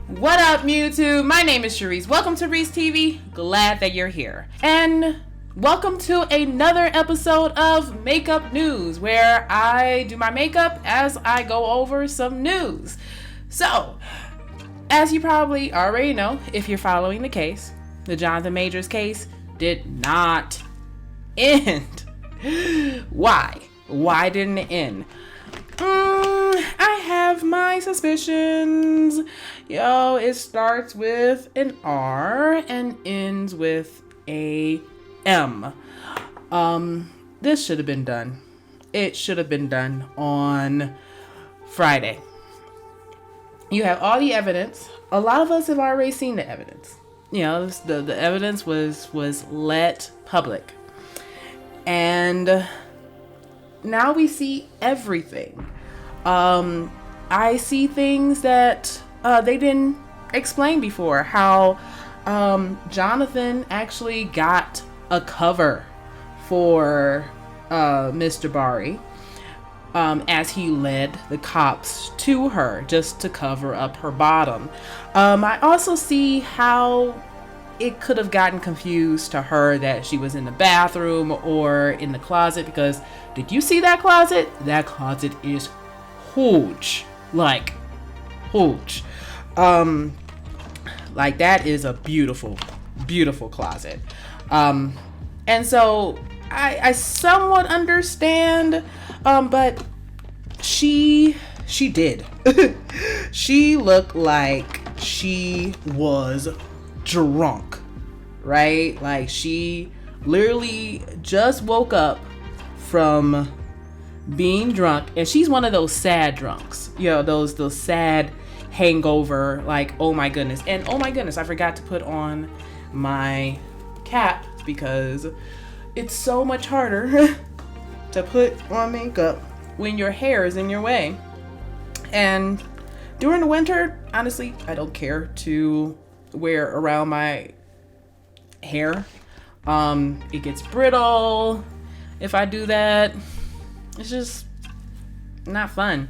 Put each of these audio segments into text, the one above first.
What up, YouTube? My name is Cheryce. Welcome to Reese TV. Glad that you're here. And welcome to another episode of Makeup News, where I do my makeup as I go over some news. So, as you probably already know, if you're following the case, the Jonathan Majors case did not end. Why? Why didn't it end? I have my suspicions. It starts with an R and ends with a M. This should have been done. It should have been done on Friday. You have all the evidence. A lot of us have already seen the evidence. The evidence was let public. And now we see everything. I see things that they didn't explain before. How Jonathan actually got a cover for Mr. Bari as he led the cops to her just to cover up her bottom. I also see how it could have gotten confused to her that she was in the bathroom or in the closet, because did you see that closet? That closet is huge. Like huge. Like that is a beautiful, beautiful closet. And so I somewhat understand, but she did. She looked like she was drunk, right? Like she literally just woke up from being drunk, and she's one of those sad drunks, those sad hangover, like, oh my goodness, I forgot to put on my cap because it's so much harder to put on makeup when your hair is in your way. And during the winter, honestly, I don't care to wear around my hair. It gets brittle if I do that. It's just not fun.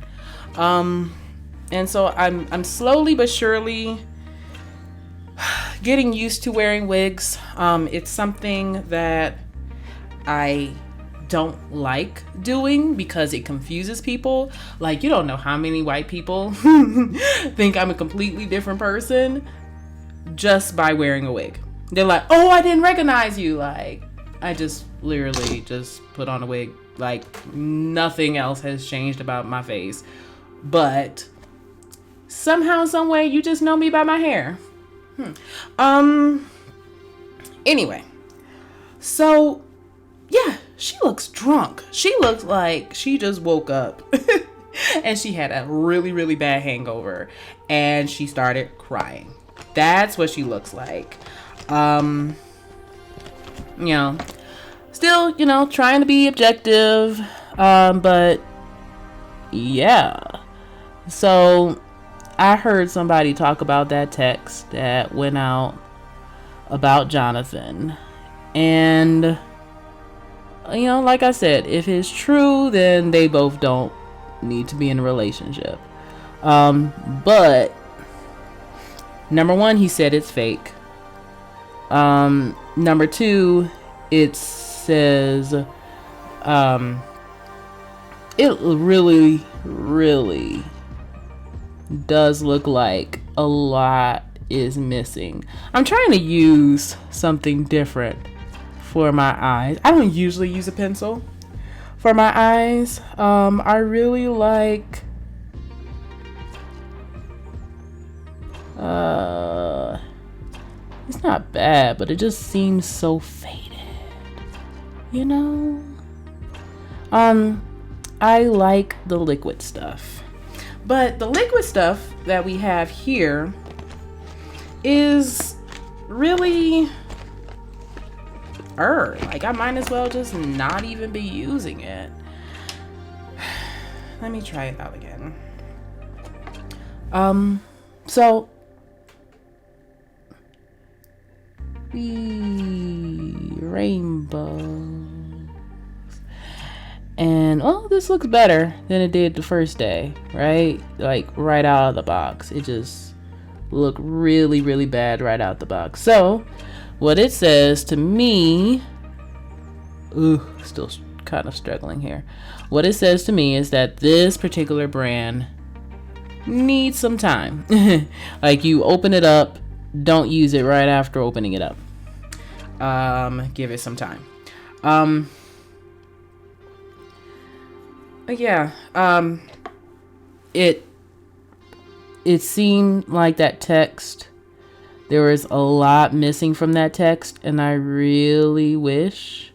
And so I'm slowly but surely getting used to wearing wigs. It's something that I don't like doing because it confuses people. Like, you don't know how many white people think I'm a completely different person just by wearing a wig. They're like, oh, I didn't recognize you. Like, I just literally just put on a wig. Like, nothing else has changed about my face. But somehow, some way, you just know me by my hair. Anyway. So, yeah, she looks drunk. She looks like she just woke up. And she had a really, really bad hangover. And she started crying. That's what she looks like. Still, trying to be objective. But yeah. So I heard somebody talk about that text that went out about Jonathan. And, like I said, if it's true, then they both don't need to be in a relationship. But number one, he said it's fake. Number two, it says it really, really does look like a lot is missing. I'm trying to use something different for my eyes. I don't usually use a pencil for my eyes. I really like it's not bad, but it just seems so faded. I like the liquid stuff. But the liquid stuff that we have here is really like, I might as well just not even be using it. Let me try it out again. So the rainbows. And this looks better than it did the first day, right? Like right out of the box. It just look really, really bad right out the box. So what it says to me, still kind of struggling here. What it says to me is that this particular brand needs some time. Like, you open it up, don't use it right after opening it up. Give it some time. Yeah. It seemed like that text, there was a lot missing from that text, and I really wish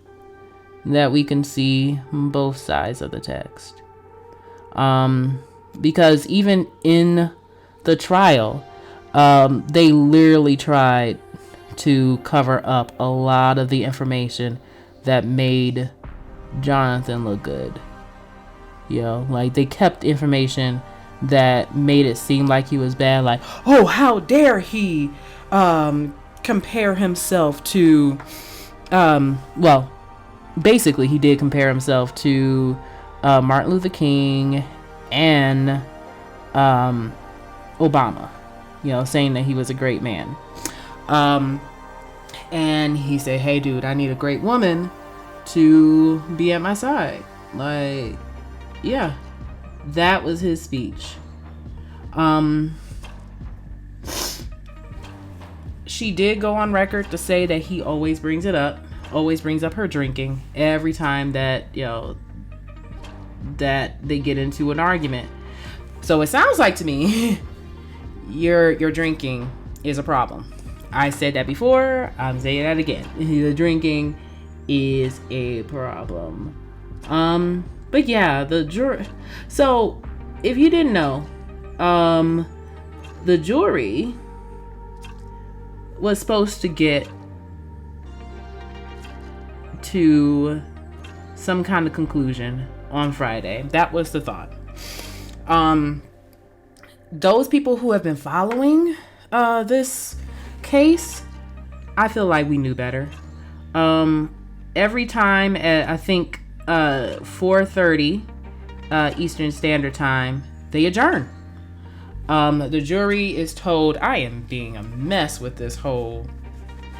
that we can see both sides of the text. Because even in the trial, they literally tried to cover up a lot of the information that made Jonathan look good. You know, like, they kept information that made it seem like he was bad. Like, oh, how dare he compare himself to, well, basically he did compare himself to Martin Luther King and Obama, you know, saying that he was a great man. And he said, hey dude, I need a great woman to be at my side. Like, yeah, that was his speech. She did go on record to say that he always brings up her drinking every time that, you know, that they get into an argument. So it sounds like to me your drinking is a problem. I said that before, I'm saying that again. The drinking is a problem. But yeah, the jury. So if you didn't know, the jury was supposed to get to some kind of conclusion on Friday. That was the thought. Those people who have been following this case, I feel like we knew better. Every time at, I think, 4:30 Eastern Standard Time, they adjourn. The jury is told, I am being a mess with this whole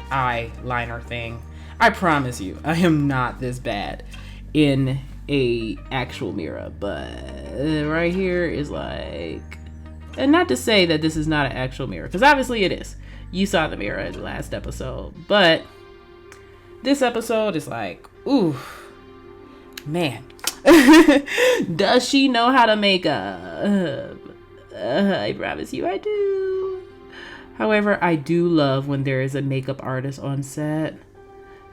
eyeliner thing. I promise you, I am not this bad in a actual mirror, but right here is like, and not to say that this is not an actual mirror, because obviously it is. You saw the mirror in the last episode, but this episode is like, ooh, man. Does she know how to make up? I promise you I do. However, I do love when there is a makeup artist on set.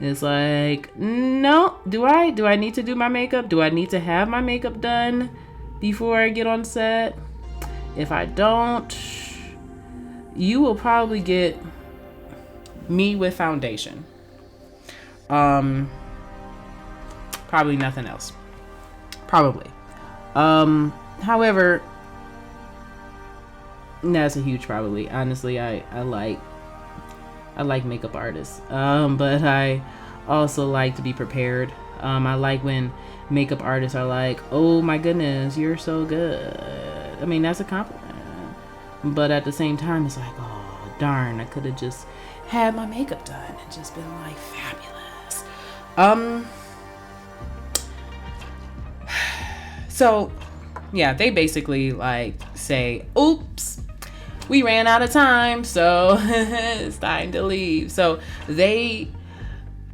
It's like, no, do I need to do my makeup? Do I need to have my makeup done before I get on set? If I don't, you will probably get me with foundation. Probably nothing else. Probably. However, that's a huge probably. Honestly, I like makeup artists. But I also like to be prepared. I like when makeup artists are like, oh my goodness, you're so good. I mean, that's a compliment. But at the same time, it's like, oh darn, I could have just had my makeup done and just been like fabulous. So yeah, they basically like say, oops, we ran out of time, so it's time to leave. So they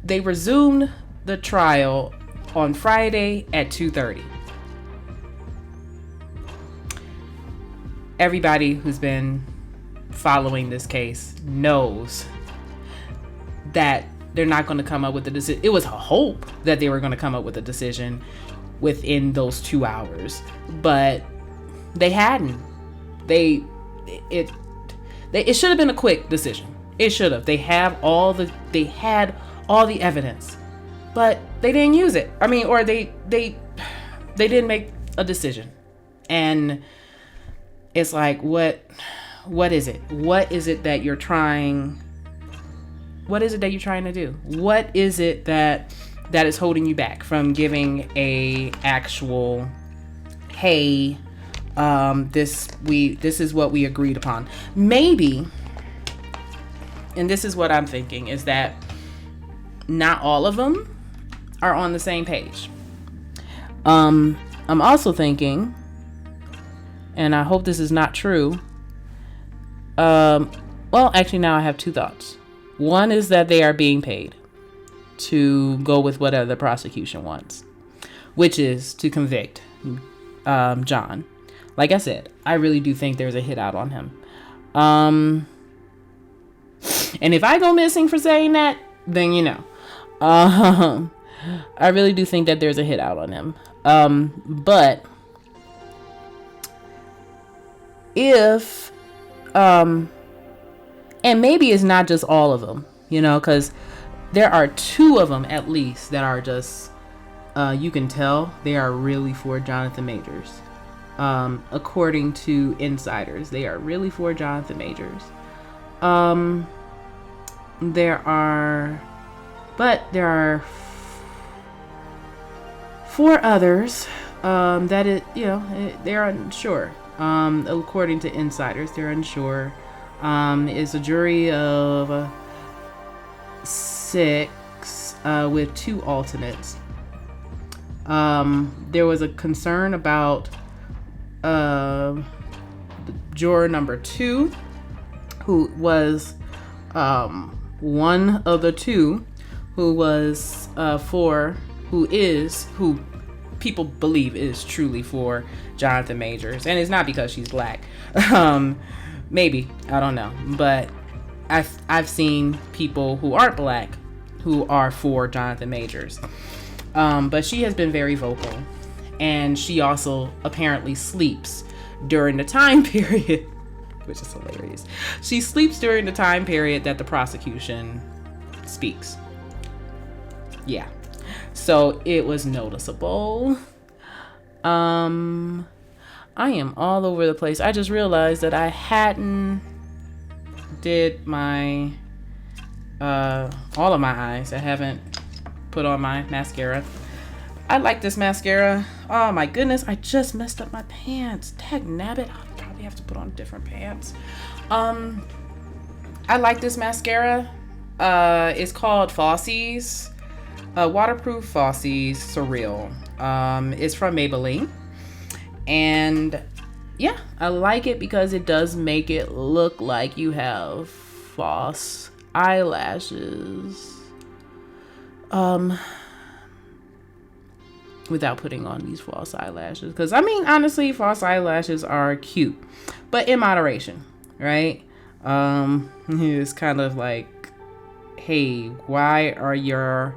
resumed the trial on Friday at 2:30. Everybody who's been following this case knows that they're not going to come up with a decision. It was a hope that they were going to come up with a decision within those 2 hours, but they hadn't. It should have been a quick decision. It should have. They had all the evidence, but they didn't use it. I mean, or they didn't make a decision. And it's like, what is it? What is it that you're trying? What is it that you're trying to do? What is it that is holding you back from giving a actual, hey, This is what we agreed upon. Maybe, and this is what I'm thinking, is that not all of them are on the same page. I'm also thinking, and I hope this is not true. Well, actually, now I have two thoughts. One is that they are being paid to go with whatever the prosecution wants, which is to convict John. Like I said, I really do think there's a hit out on him. And if I go missing for saying that, then you know. I really do think that there's a hit out on him. But if and maybe it's not just all of them, you know, because there are two of them at least that are just you can tell they are really for Jonathan Majors. According to insiders, they are really for Jonathan Majors. There are 4 others that they're unsure. According to insiders, they're unsure. It's a jury of 6 with 2 alternates. There was a concern about juror number 2, who was one of the 2 who was who people believe is truly for Jonathan Majors, and it's not because she's black. Maybe, I don't know, but I've seen people who aren't black who are for Jonathan Majors. But she has been very vocal, and she also apparently sleeps during the time period, which is hilarious. She sleeps during the time period that the prosecution speaks. Yeah. So it was noticeable. I am all over the place. I just realized that I hadn't did my all of my eyes. I haven't put on my mascara. I like this mascara. Oh my goodness, I just messed up my pants. Dag nabbit. I'll probably have to put on different pants. I like this mascara. It's called Fosse's Waterproof Fosse's Surreal. It's from Maybelline. And yeah, I like it because it does make it look like you have false eyelashes. Without putting on these false eyelashes. Because, I mean, honestly, false eyelashes are cute. But in moderation, right? It's kind of like, hey, why are your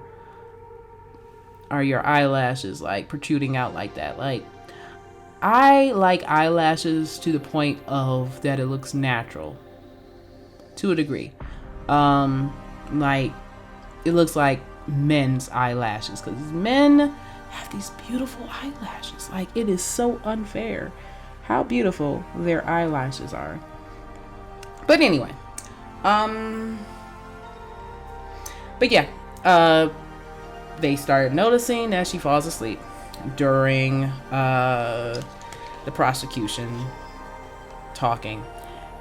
eyelashes, like, protruding out like that? Like, I like eyelashes to the point of that it looks natural. To a degree. Like, it looks like men's eyelashes. Because men have these beautiful eyelashes. Like, it is so unfair how beautiful their eyelashes are. But anyway, but yeah, they started noticing that she falls asleep during the prosecution talking.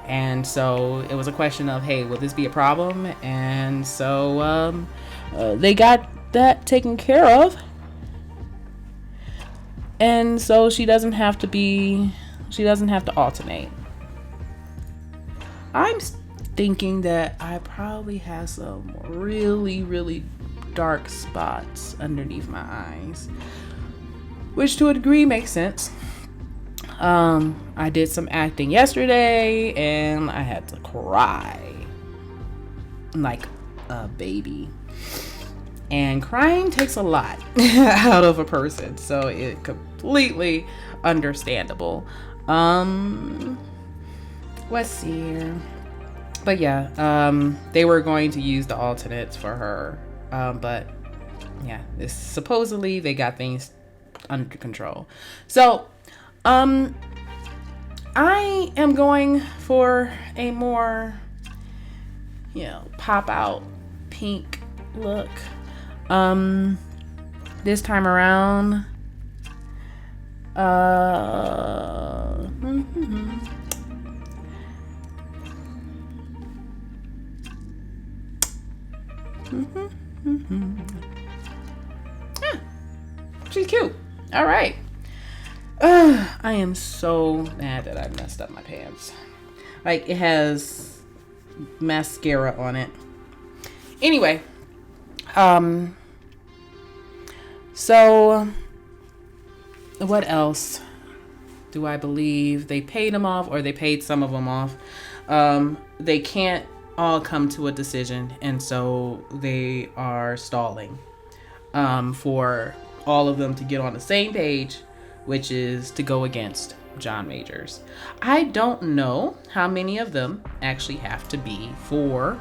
And so it was a question of, hey, will this be a problem? And so they got that taken care of. And so she doesn't have to alternate. I'm thinking that I probably have some really, really dark spots underneath my eyes, which to a degree makes sense. I did some acting yesterday and I had to cry like a baby. And crying takes a lot out of a person, so it's completely understandable. Let's see here. But yeah, they were going to use the alternates for her. But yeah, supposedly they got things under control. So, I am going for a more, pop out pink look. This time around, Yeah, she's cute. All right. I am so mad that I messed up my pants. Like, it has mascara on it. Anyway, so what else do I believe? They paid them off, or they paid some of them off. They can't all come to a decision, and so they are stalling for all of them to get on the same page, which is to go against John Majors. I don't know how many of them actually have to be for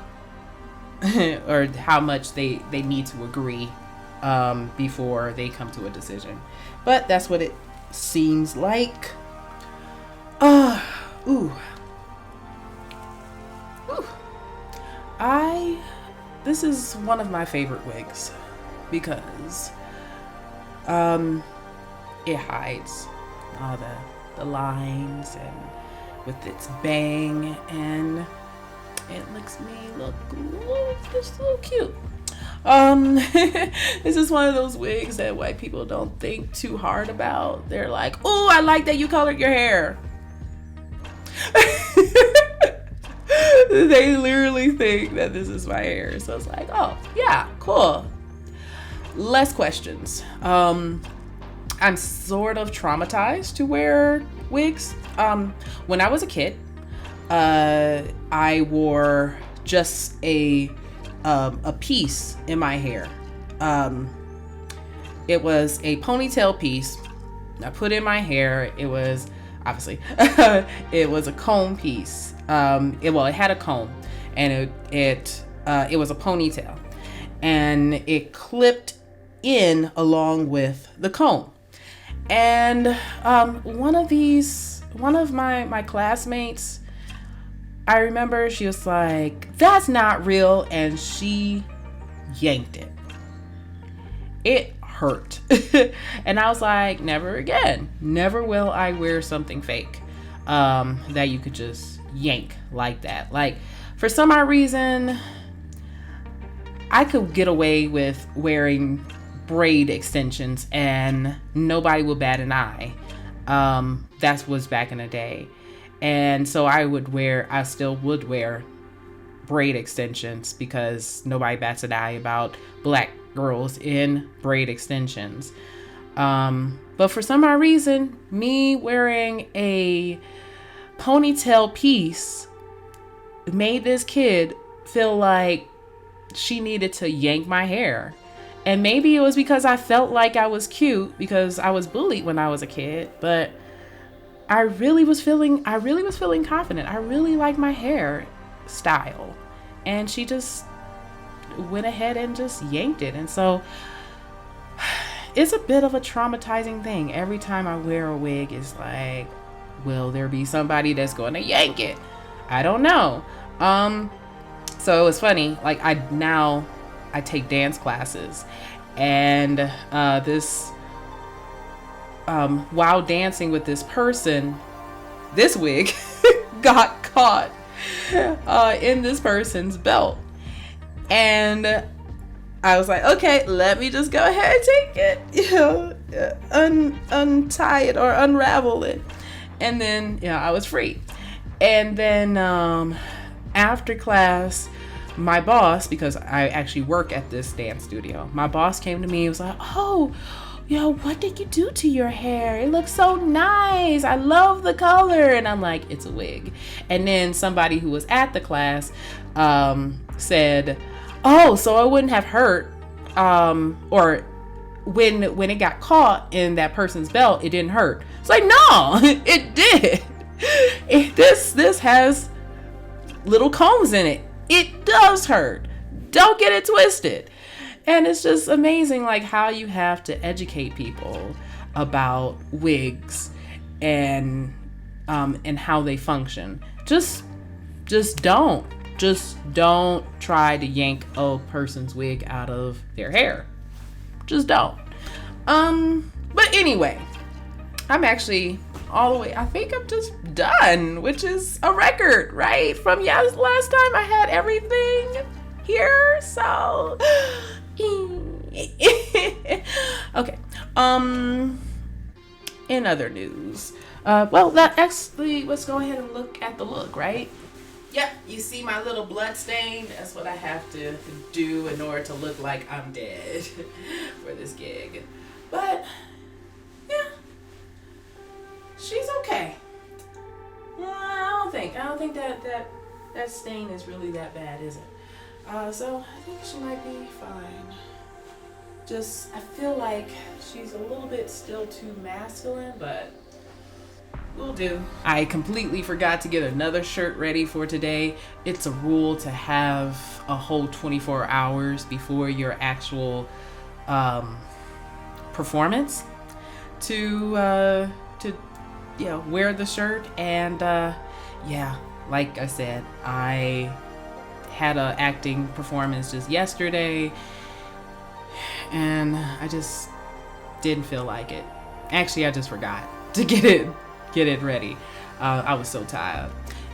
or how much they need to agree before they come to a decision, but that's what it seems like. This is one of my favorite wigs because it hides all the lines and with its bang, and it makes me look just a little cute. This is one of those wigs that white people don't think too hard about. They're like, "Oh, I like that you colored your hair." They literally think that this is my hair. So it's like, oh, yeah, cool. Less questions. I'm sort of traumatized to wear wigs. When I was a kid, I wore just a piece in my hair. It was a ponytail piece I put in my hair. It was obviously it was a comb piece. It had a comb, and it was a ponytail, and it clipped in along with the comb. And one of my classmates, I remember she was like, "That's not real," and she yanked it. It hurt. And I was like, never again. Never will I wear something fake that you could just yank like that. Like, for some odd reason, I could get away with wearing braid extensions and nobody would bat an eye. That was back in the day. And so I still would wear braid extensions because nobody bats an eye about black girls in braid extensions. But for some odd reason, me wearing a ponytail piece made this kid feel like she needed to yank my hair. And maybe it was because I felt like I was cute because I was bullied when I was a kid, but I really was feeling confident. I really like my hair style. And she just went ahead and just yanked it. And so it's a bit of a traumatizing thing. Every time I wear a wig, it's like, will there be somebody that's going to yank it? I don't know. So it was funny. Like, I take dance classes, and while dancing with this person, this wig got caught in this person's belt. And I was like, okay, let me just go ahead and take it, untie it or unravel it. And then, I was free. And then after class, my boss, because I actually work at this dance studio, my boss came to me and was like, "Oh, what did you do to your hair? It looks so nice. I love the color." And I'm like, "It's a wig." And then somebody who was at the class said, "Oh, so it wouldn't have hurt, or when it got caught in that person's belt, it didn't hurt." It's like, no, it did. This has little combs in it. It does hurt. Don't get it twisted. And it's just amazing, like, how you have to educate people about wigs and how they function. Just don't try to yank a person's wig out of their hair. Just don't. But anyway, I'm actually all the way, I think I'm just done, which is a record, right? From last time I had everything here, so okay. In other news, well, that actually, let's go ahead and look at the look, right? Yep, you see my little blood stain? That's what I have to do in order to look like I'm dead for this gig. But yeah, she's okay. I don't think that stain is really that bad, is it? So I think she might be fine. Just, I feel like she's a little bit still too masculine, but will do. I completely forgot to get another shirt ready for today. It's a rule to have a whole 24 hours before your actual performance to wear the shirt. And like I said, I had a acting performance just yesterday, and I just didn't feel like it. Actually, I just forgot to get it ready. I was so tired.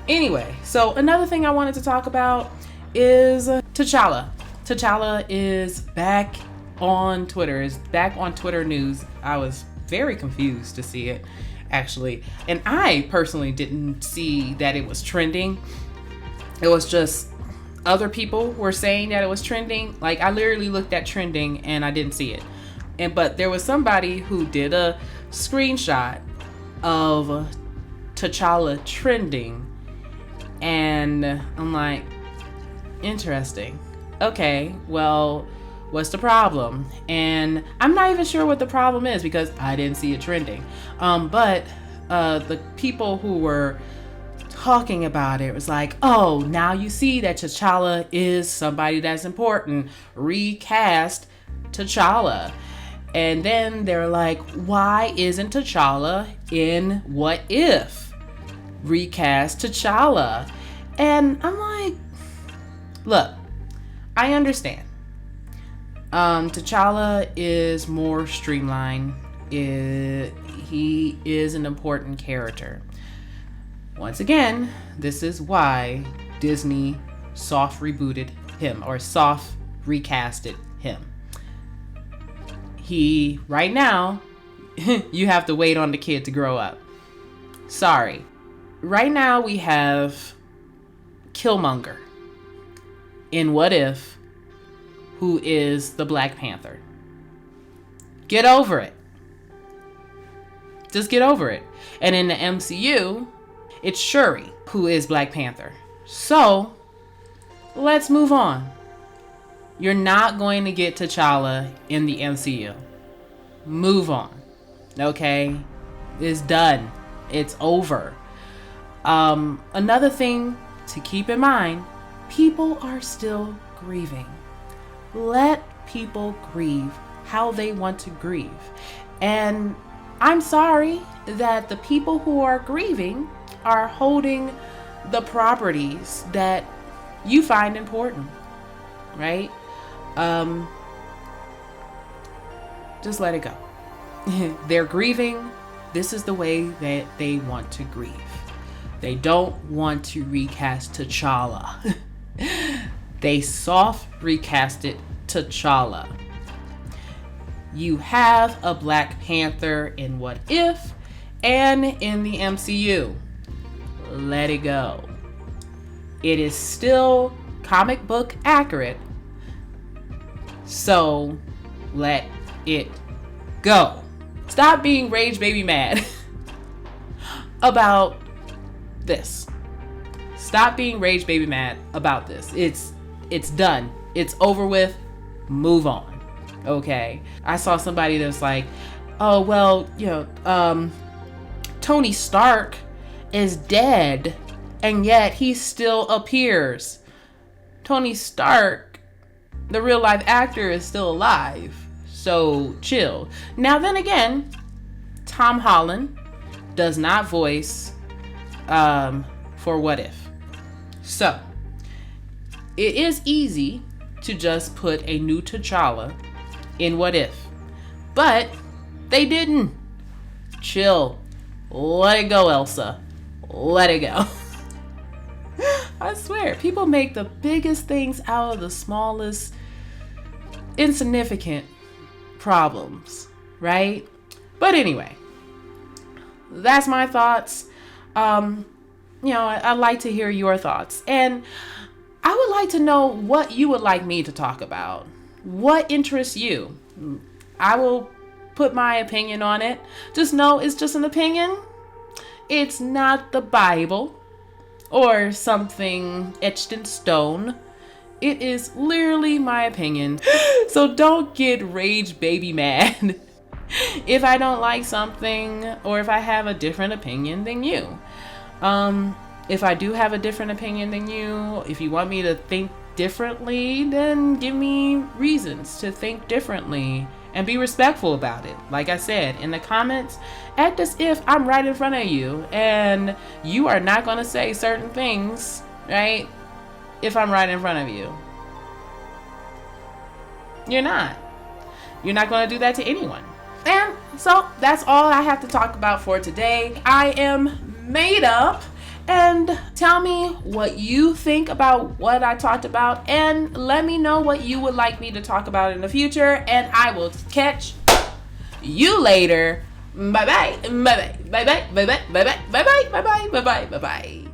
Anyway, so another thing I wanted to talk about is T'Challa. T'Challa is back on Twitter. Is back on Twitter news. I was very confused to see it, actually. And I personally didn't see that it was trending. It was just other people were saying that it was trending. Like, I literally looked at trending and I didn't see it. But there was somebody who did a screenshot of T'Challa trending, and I'm like, interesting. Okay, well, what's the problem? And I'm not even sure what the problem is because I didn't see it trending. But the people who were talking about it was like, oh, now you see that T'Challa is somebody that's important. Recast T'Challa. And then they're like, why isn't T'Challa in What If? Recast T'Challa. And I'm like, look, I understand. T'Challa is more streamlined. He is an important character. Once again, this is why Disney soft rebooted him, or soft recasted him. He, right now, you have to wait on the kid to grow up. Sorry. Right now we have Killmonger in What If, who is the Black Panther. Get over it. Just get over it. And in the MCU, it's Shuri, who is Black Panther. So, let's move on. You're not going to get T'Challa in the MCU. Move on. Okay? It's done. It's over. Another thing to keep in mind, people are still grieving. Let people grieve how they want to grieve. And I'm sorry that the people who are grieving are holding the properties that you find important, right? Just let it go. They're grieving. This is the way that they want to grieve. They don't want to recast T'Challa. They soft recasted T'Challa. You have a Black Panther in What If and in the MCU. Let it go. It is still comic book accurate. So let it go. Stop being rage baby mad about this. Stop being rage baby mad about this. It's done. It's over with. Move on. Okay. I saw somebody that's like, oh, well, Tony Stark is dead and yet he still appears. Tony Stark, the real life actor, is still alive. So chill. Now then again, Tom Holland does not voice for What If. So it is easy to just put a new T'Challa in What If. But they didn't. chill. Let it go, Elsa. Let it go. I swear, people make the biggest things out of the smallest, insignificant problems, right? But anyway, that's my thoughts. I'd like to hear your thoughts. And I would like to know what you would like me to talk about. What interests you? I will put my opinion on it. Just know it's just an opinion. It's not the Bible or something etched in stone. It is literally my opinion. So don't get rage baby mad if I don't like something or if I have a different opinion than you. If I do have a different opinion than you, if you want me to think differently, then give me reasons to think differently and be respectful about it. Like I said, in the comments, act as if I'm right in front of you and you are not going to say certain things, right? If I'm right in front of you. You're not. You're not going to do that to anyone. And so that's all I have to talk about for today. I am made up. And tell me what you think about what I talked about, and let me know what you would like me to talk about in the future, and I will catch you later. Bye bye. Bye bye. Bye bye. Bye bye. Bye bye. Bye bye. Bye bye. Bye bye. Bye bye.